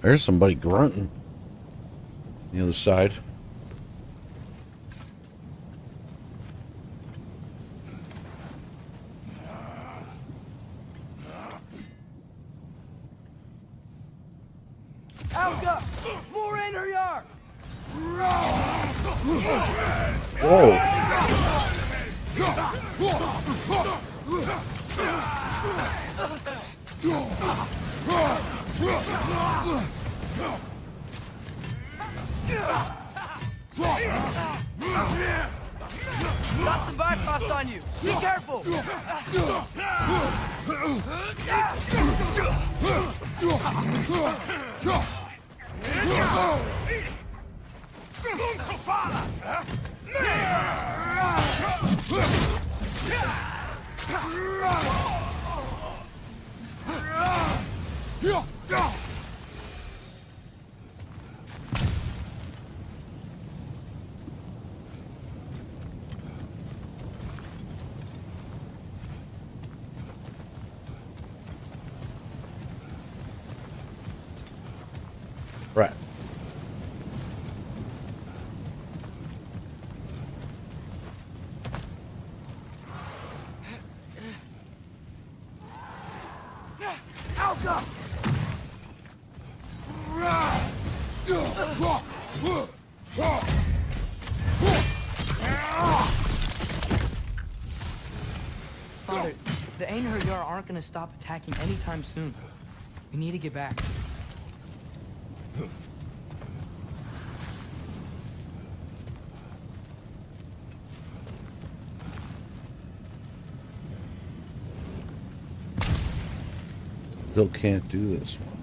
There's somebody grunting. The other side. Alka! More in her yard! Whoa! Got some Bifrost on you! Be careful! Right. Alka! Father, the Einherjar aren't gonna stop attacking anytime soon. We need to get back. Still can't do this one.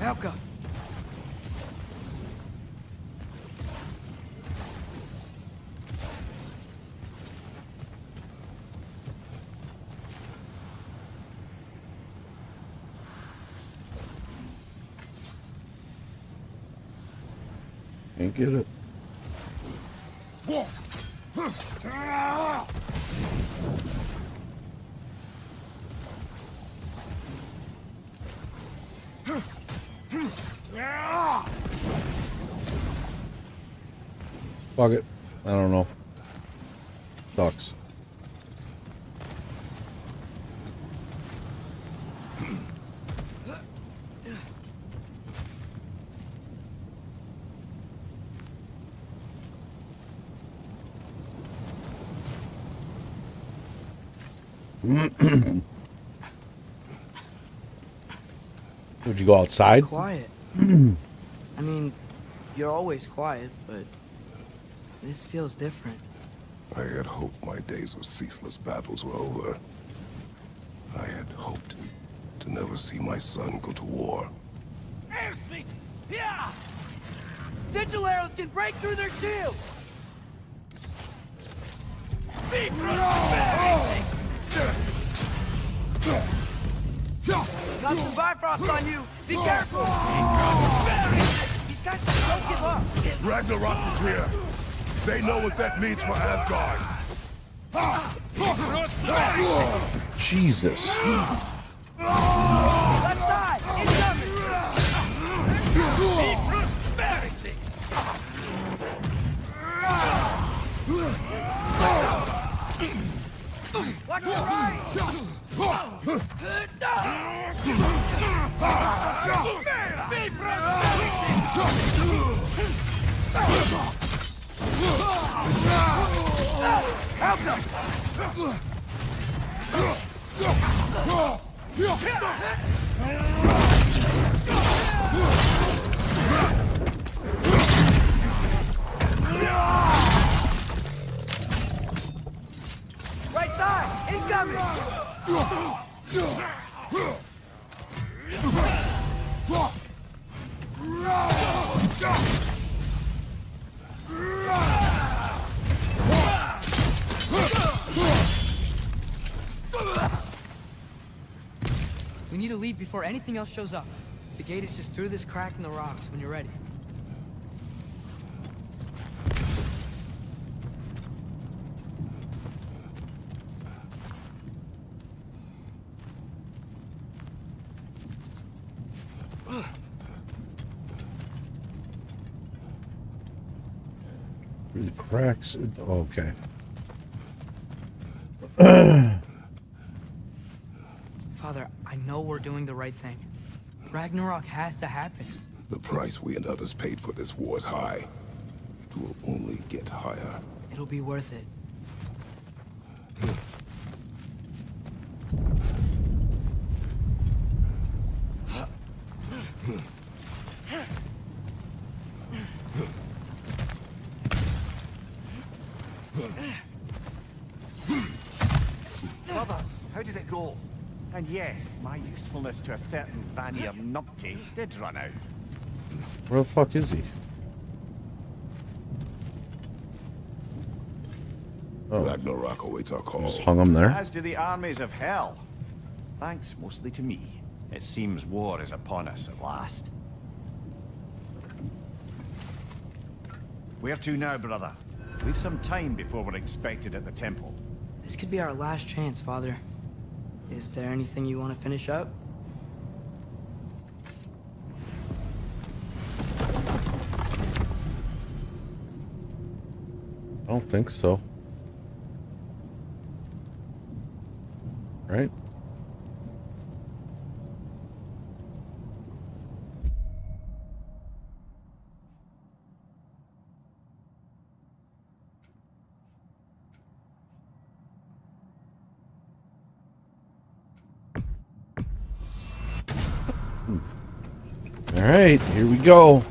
Alka! Can't get it. Fuck it. I don't know. Sucks. Would you go outside? Quiet. I mean, you're always quiet, but this feels different. I had hoped my days of ceaseless battles were over. I had hoped to never see my son go to war. Airspeed! Yeah! Sigil arrows can break through their shields! Got some Bifrost on you! Be careful! These guys don't give up! Ragnarok is here! They know what that means for Asgard! Jesus. Left side! Incoming! Watch your right! Right side! Incoming! We need to leave before anything else shows up. The gate is just through this crack in the rocks when you're ready. the cracks. Okay. Father, I know we're doing the right thing. Ragnarok has to happen. The price we and others paid for this war is high. It will only get higher. It'll be worth it. Brothers, how did it go? And yes, my usefulness to a certain Vanir numpty did run out. Where the fuck is he? Oh, Ragnarok awaits our call. just hung him there. As do the armies of hell. Thanks mostly to me. It seems war is upon us at last. Where to now, brother? We've some time before we're expected at the temple. This could be our last chance, Father. Is there anything you want to finish up? I don't think so. Right? All right, here we go.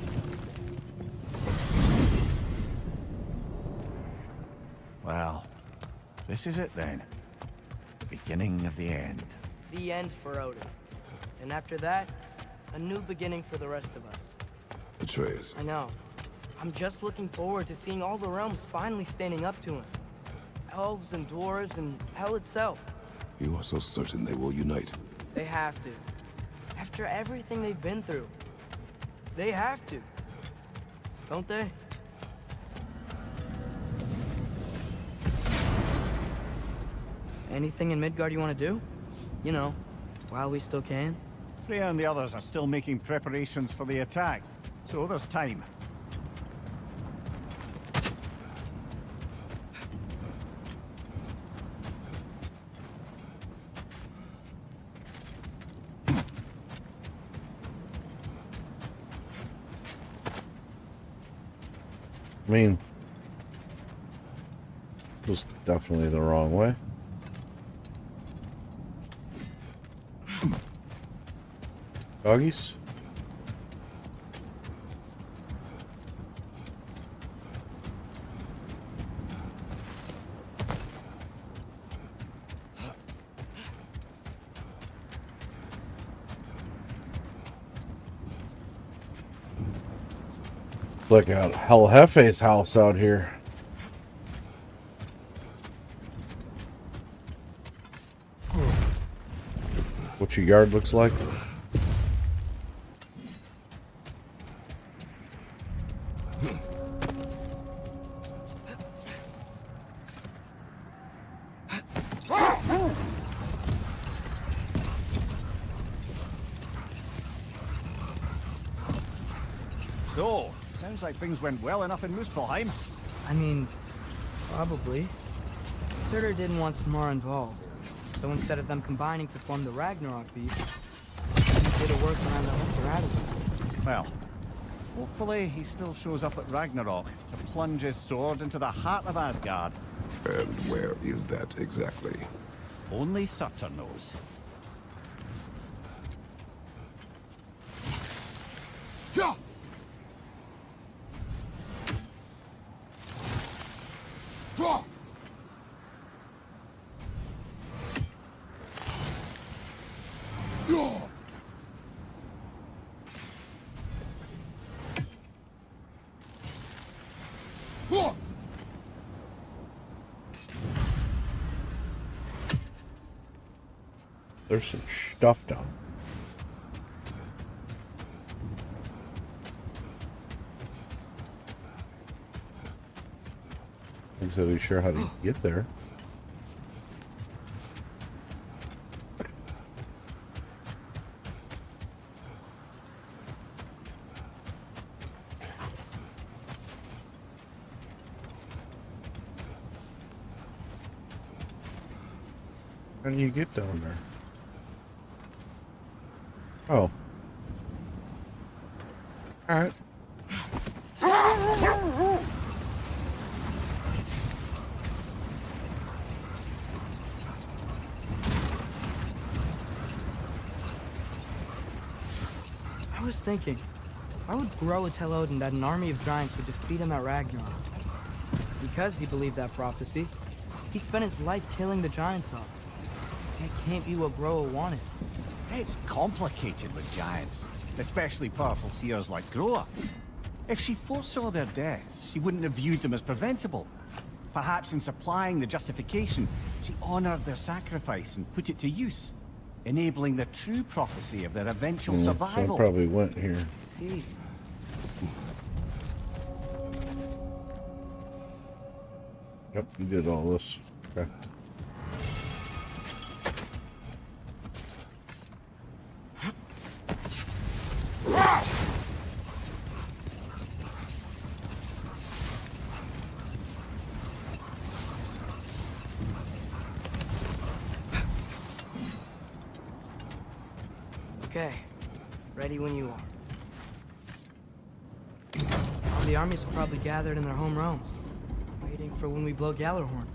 Well, this is it then. The beginning of the end. The end for Odin. And after that, a new beginning for the rest of us. Atreus, I know. I'm just looking forward to seeing all the realms finally standing up to him. Elves and dwarves and hell itself. you are so certain they will unite. They have to. After everything they've been through. They have to. Don't they? Anything in Midgard you want to do? You know, while we still can. Freya and the others are still making preparations for the attack, so there's time. I mean, it was definitely the wrong way. Doggies? Look out, Hell Hefe's house out here. What your yard looks like? So, sounds like things went well enough in Muspelheim. I mean, probably. Surtur didn't want Samara involved. So instead of them combining to form the Ragnarok beast, he did a work around the hunter out of it. Well, hopefully he still shows up at Ragnarok to plunge his sword into the heart of Asgard. And where is that exactly? Only Surtur knows. There's some stuff down. I'm not exactly sure how to get there. How do you get down there? Oh. Alright. I was thinking, why would Groa tell Odin that an army of giants would defeat him at Ragnarok? Because he believed that prophecy, he spent his life killing the giants off. That can't be what Groa wanted. It's complicated with giants, especially powerful seers like Groa. If she foresaw their deaths, she wouldn't have viewed them as preventable. Perhaps in supplying the justification, she honored their sacrifice and put it to use, enabling the true prophecy of their eventual So I survival. probably went here. See, Yep, you did all this. Okay. okay. Ready when you are. All the armies are probably gathered in their home realms, waiting for when we blow Gallarhorn.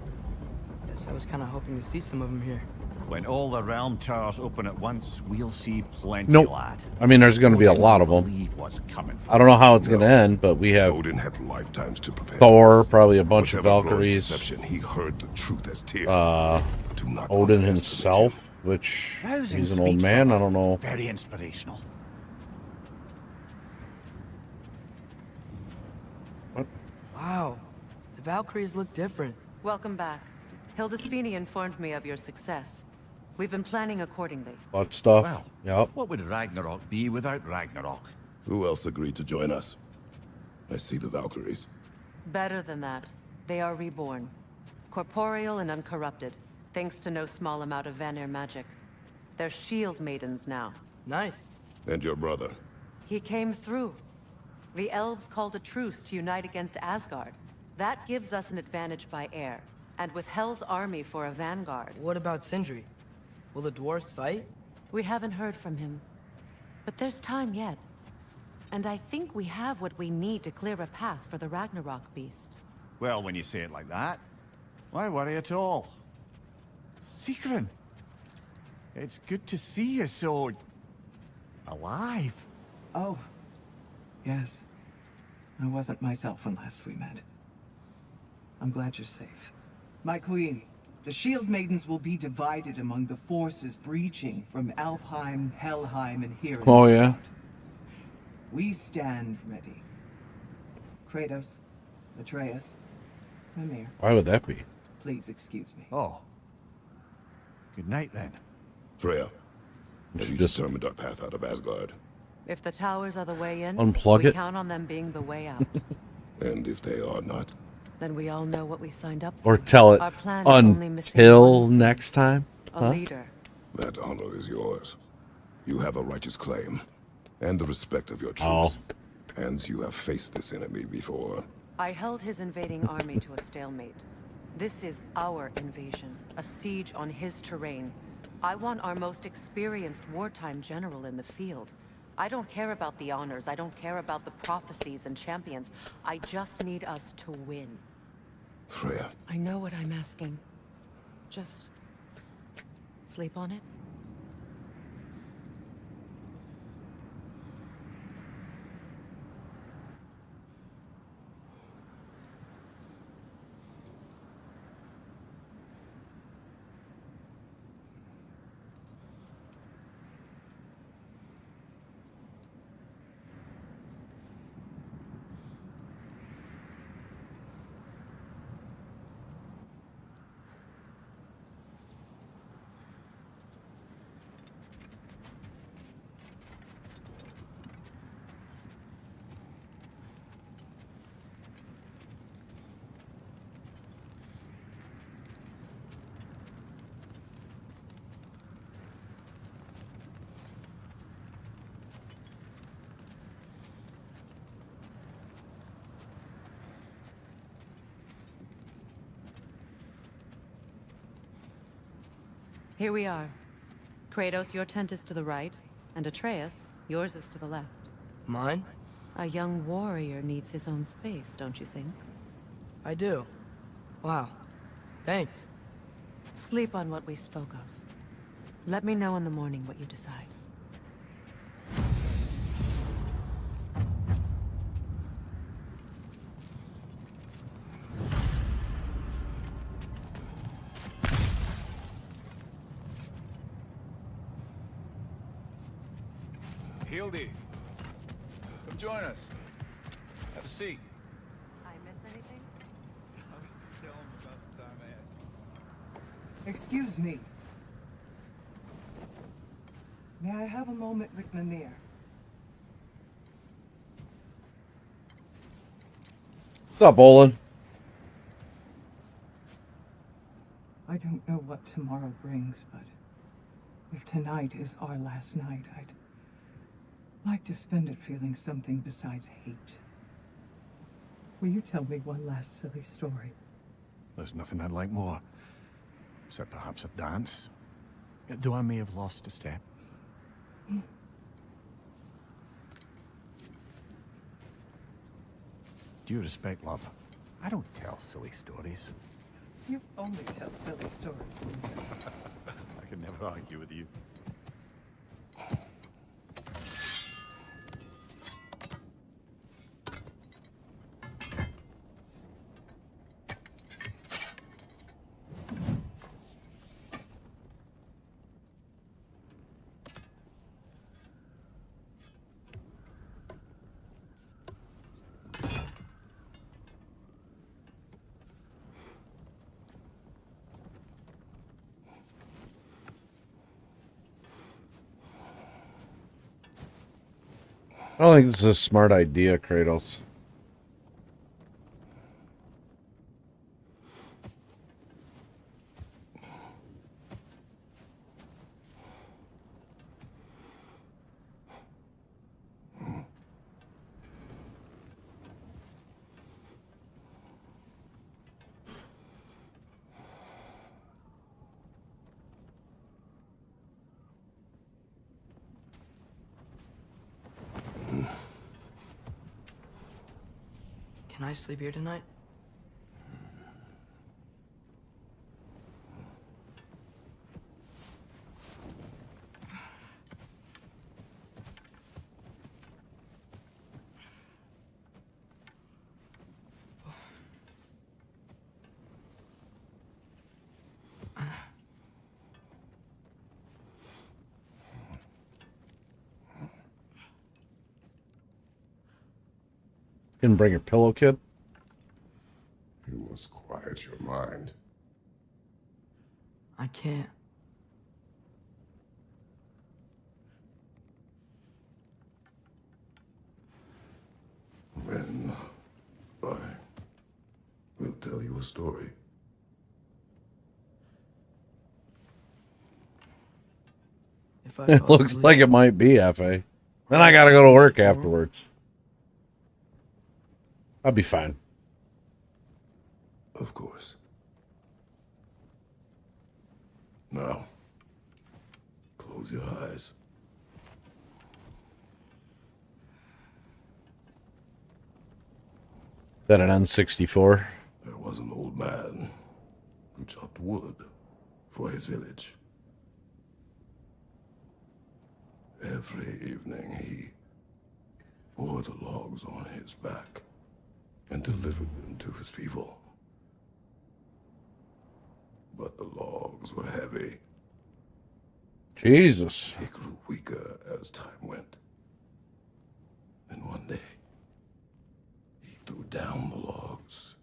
Guess I was kind of hoping to see some of them here. When all the realm towers open at once, we'll see plenty, Nope. lad. I mean, there's going to be a Odin lot of will them. believe what's coming for I don't know how it's going to end, but we have Odin had lifetimes to prepare. Thor, for this. probably a bunch of Whatever Groa's Valkyries. deception, he heard the truth as Tyr. Do not Odin underestimate himself, him. which Rousing he's an old speech, man. brother. I don't know. Very inspirational. Wow, the Valkyries look different. Welcome back. Hilda Svini informed me of your success. We've been planning accordingly. Lot of stuff. Well, Yep. what would Ragnarok be without Ragnarok? Who else agreed to join us? I see the Valkyries. Better than that, they are reborn. Corporeal and uncorrupted, thanks to no small amount of Vanir magic. They're shield maidens now. Nice. And your brother. He came through. The elves called a truce to unite against Asgard. That gives us an advantage by air, and with Hel's army for a vanguard. What about Sindri? Will the dwarves fight? We haven't heard from him. But there's time yet. And I think we have what we need to clear a path for the Ragnarok beast. Well, when you say it like that, why worry at all? Sigrun, it's good to see you so... alive. Oh, yes. I wasn't myself when last we met. I'm glad you're safe. My queen, the Shield Maidens will be divided among the forces breaching from Alfheim, Helheim, and here in Oh, the yeah. North. We stand ready. Kratos, Atreus, Mimir, Why would that be? please excuse me. Oh. Good night, then. Freya, have you Just- determined our path out of Asgard? If the towers are the way in, Unplug we it? count on them being the way out. And if they are not? Then we all know what we signed up for. Or tell it Our plan is only missing until one. next time? A leader. That honor is yours. You have a righteous claim, and the respect of your Oh. troops. And you have faced this enemy before. I held his invading army to a stalemate. This is our invasion, a siege on his terrain. I want our most experienced wartime general in the field. I don't care about the honors, I don't care about the prophecies and champions. I just need us to win. Freya, I know what I'm asking. Just sleep on it. Here we are. Kratos, your tent is to the right, and Atreus, yours is to the left. Mine? A young warrior needs his own space, don't you think? I do. Wow. Thanks. Sleep on what we spoke of. Let me know in the morning what you decide. Hildy, come join us. Have a seat. I miss anything? I was just telling him about the time I asked you. Excuse me. May I have a moment with Mimir? What's up, Olin? I don't know what tomorrow brings, but if tonight is our last night, I'd like to spend it feeling something besides hate. Will you tell me one last silly story? There's nothing I'd like more. Except perhaps a dance. Though I may have lost a step. Due respect, love, I don't tell silly stories. You only tell silly stories, Mimir. I can never argue with you. I don't think this is a smart idea, Kratos. Can I sleep here tonight? Didn't bring your pillow, kid? You must quiet your mind. I can't. Then I will tell you a story. If I It fall looks asleep, like it might be, F.A. Then I gotta go to work afterwards. I'll be fine. Of course. Now, close your eyes. Is that an N64? There was an old man who chopped wood for his village. Every evening he bore the logs on his back and delivered them to his people. But the logs were heavy. Jesus. He grew weaker as time went. And one day, he threw down the logs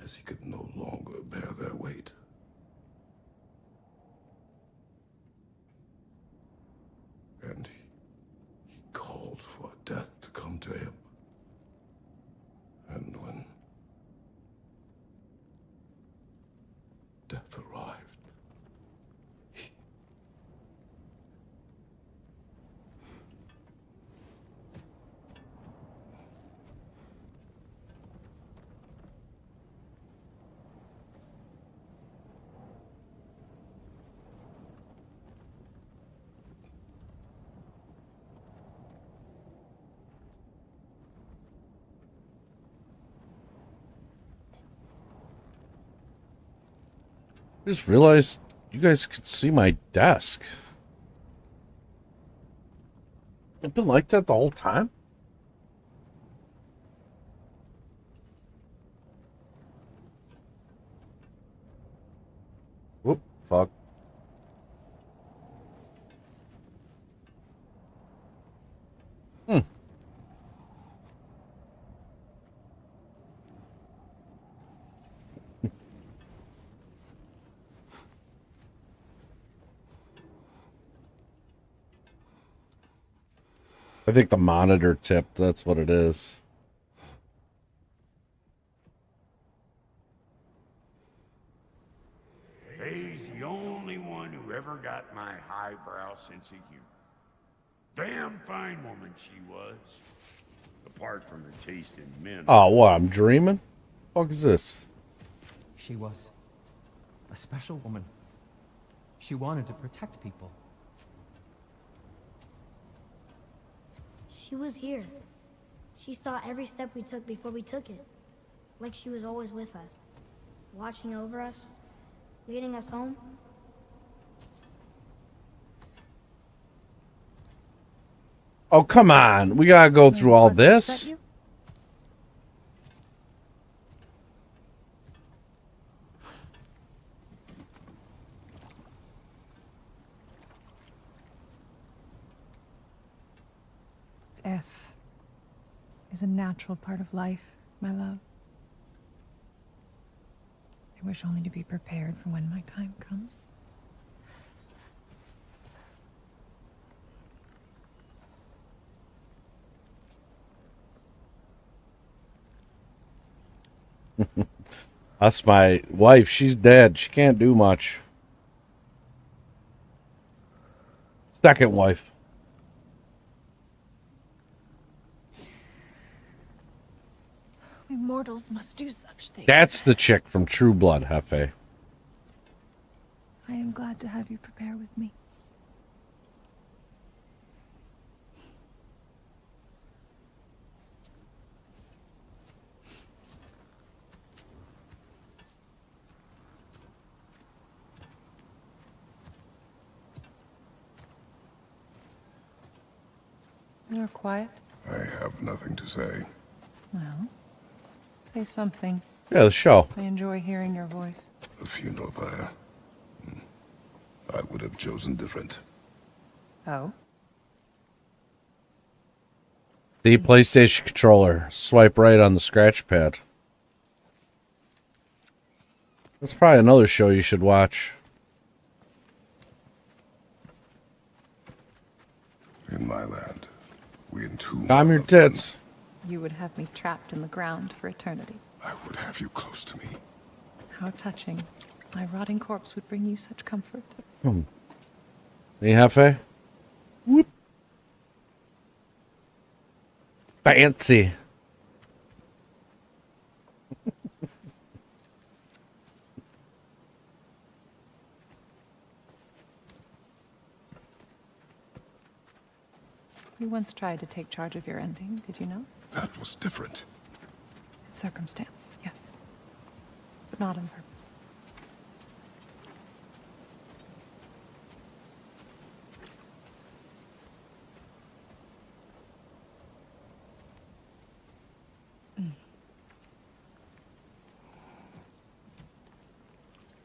as he could no longer bear their weight. And he called for death to come to him. And when death arrived, I just realized you guys could see my desk. It's been like that the whole time? Whoop, fuck. Hmm. I think the monitor tipped. That's what it is. He's the only one who ever got my highbrow sense of humor. Damn fine woman she was. Apart from her taste in men. Oh, what? I'm dreaming? What the fuck is this? She was a special woman. She wanted to protect people. She was here. She saw every step we took before we took it. Like she was always with us. Watching over us. Leading us home. Oh, come on. We gotta go through all this? Death is a natural part of life, my love. I wish only to be prepared for when my time comes. That's my wife. She's dead. She can't do much. Second wife. We mortals must do such things. That's the chick from True Blood, Hefe. I am glad to have you prepare with me. You're quiet. I have nothing to say. Well, say something. Yeah, the show. I enjoy hearing your voice. A funeral pyre. I would have chosen different. Oh? The PlayStation controller. Swipe right on the scratch pad. That's probably another show you should watch. In my land, we entomb. Calm your tits. You would have me trapped in the ground for eternity. I would have you close to me. How touching. My rotting corpse would bring you such comfort. Hey, Hefe? Whoop. Fancy. You once tried to take charge of your ending, did you know? That was different. Circumstance, yes. But not on purpose.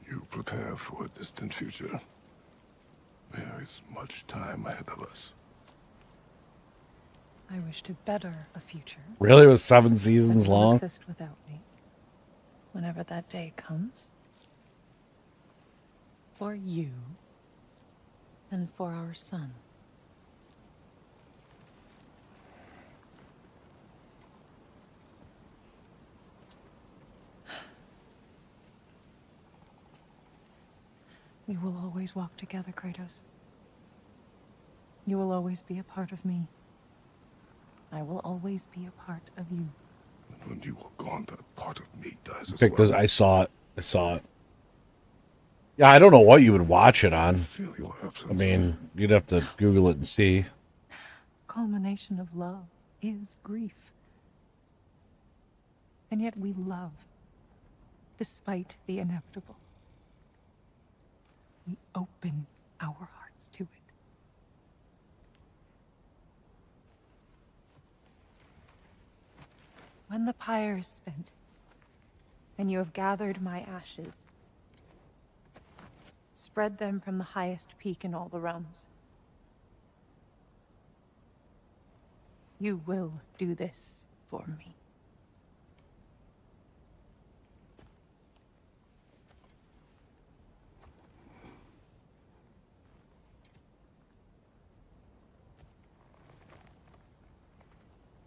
You prepare for a distant future. There is much time ahead of us. I wish to better a future. Really? It was 7 seasons that will long? exist without me. Whenever that day comes. For you. And for our son. We will always walk together, Kratos. You will always be a part of me. I will always be a part of you. And when you are gone, that part of me dies as Pick well. this. I saw it. I saw it. Yeah, I don't know what you would watch it on. Feel your absence. I mean, you'd have to Google it and see. Culmination of love is grief. And yet we love, despite the inevitable. we open our hearts to it. When the pyre is spent, and you have gathered my ashes, spread them from the highest peak in all the realms. You will do this for me.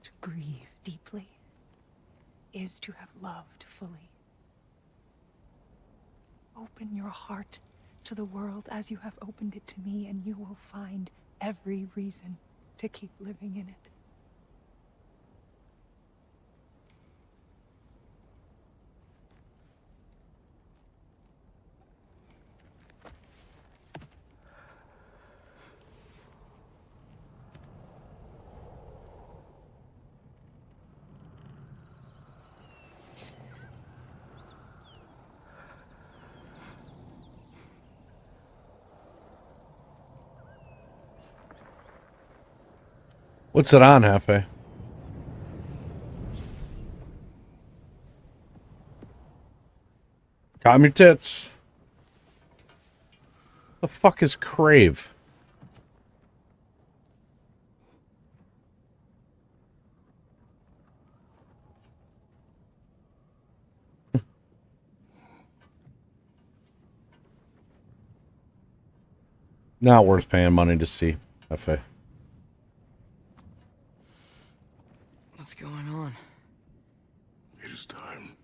To grieve deeply is to have loved fully. Open your heart to the world as you have opened it to me, and you will find every reason to keep living in it. What's it on, Hefe? Calm your tits. The fuck is Crave? Not worth paying money to see, Hefe. What's going on? It is time.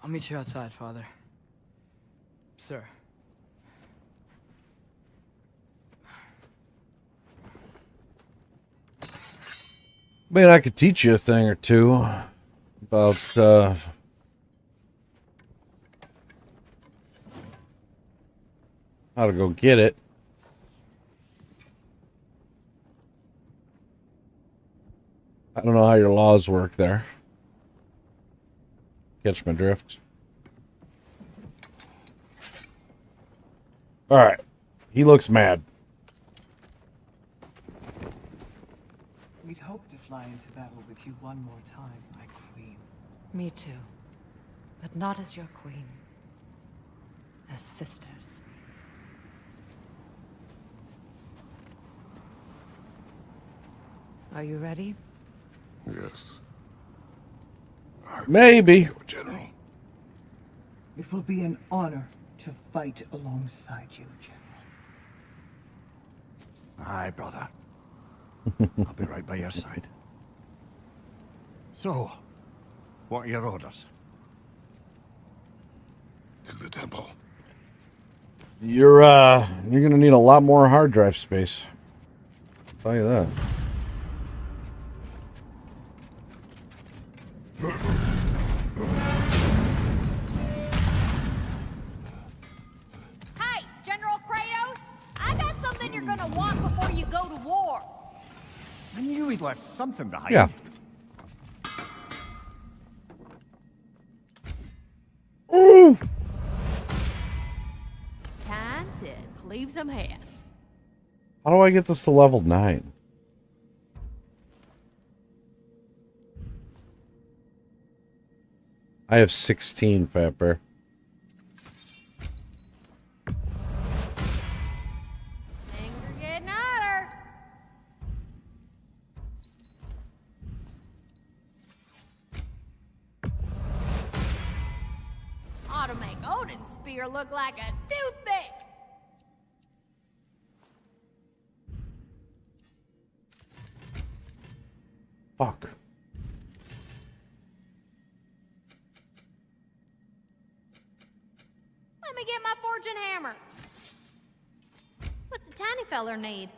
I'll meet you outside, Father. Sir. Man, I could teach you a thing or two about how to go get it. I don't know how your laws work there. Catch my drift. All right. He looks mad. We'd hoped to fly into battle with you one more time, my queen. Me too. But not as your queen. As sisters. Are you ready? Yes. Maybe. General. It will be an honor to fight alongside you, General. Aye, brother. I'll be right by your side. So, what are your orders? To the temple. You're gonna need a lot more hard drive space. I'll tell you that. Hey, General Kratos! I got something you're gonna want before you go to war. I knew he'd left something behind. Yeah. Ooh! Time to cleave some heads. How do I get this to level 9? I have 16, Pepper. Things are getting hotter. Ought to make Odin's spear look like a toothpick. Fuck. Let me get my forging hammer. What's the tiny feller need?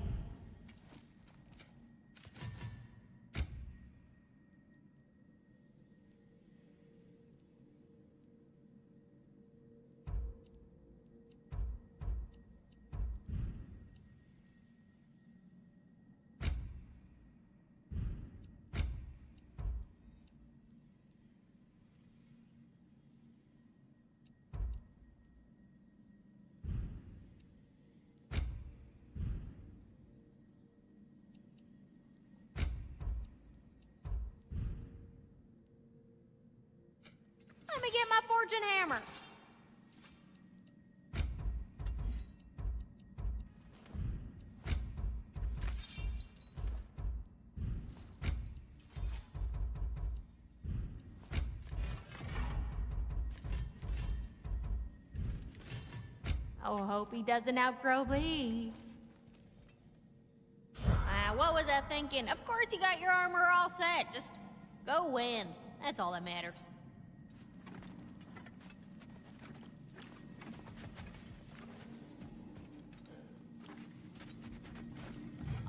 Let me get my fortune hammer. Oh, hope he doesn't outgrow these. What was I thinking? Of course you got your armor all set. Just go win. That's all that matters.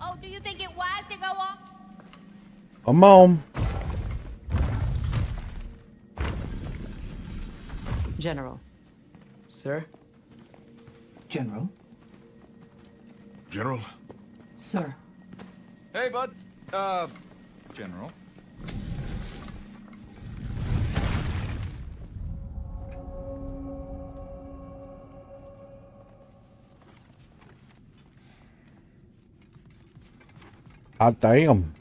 Oh, do you think it wise to go off? Come on. General. Sir? General? General? Sir. Hey, bud. General. Hot damn.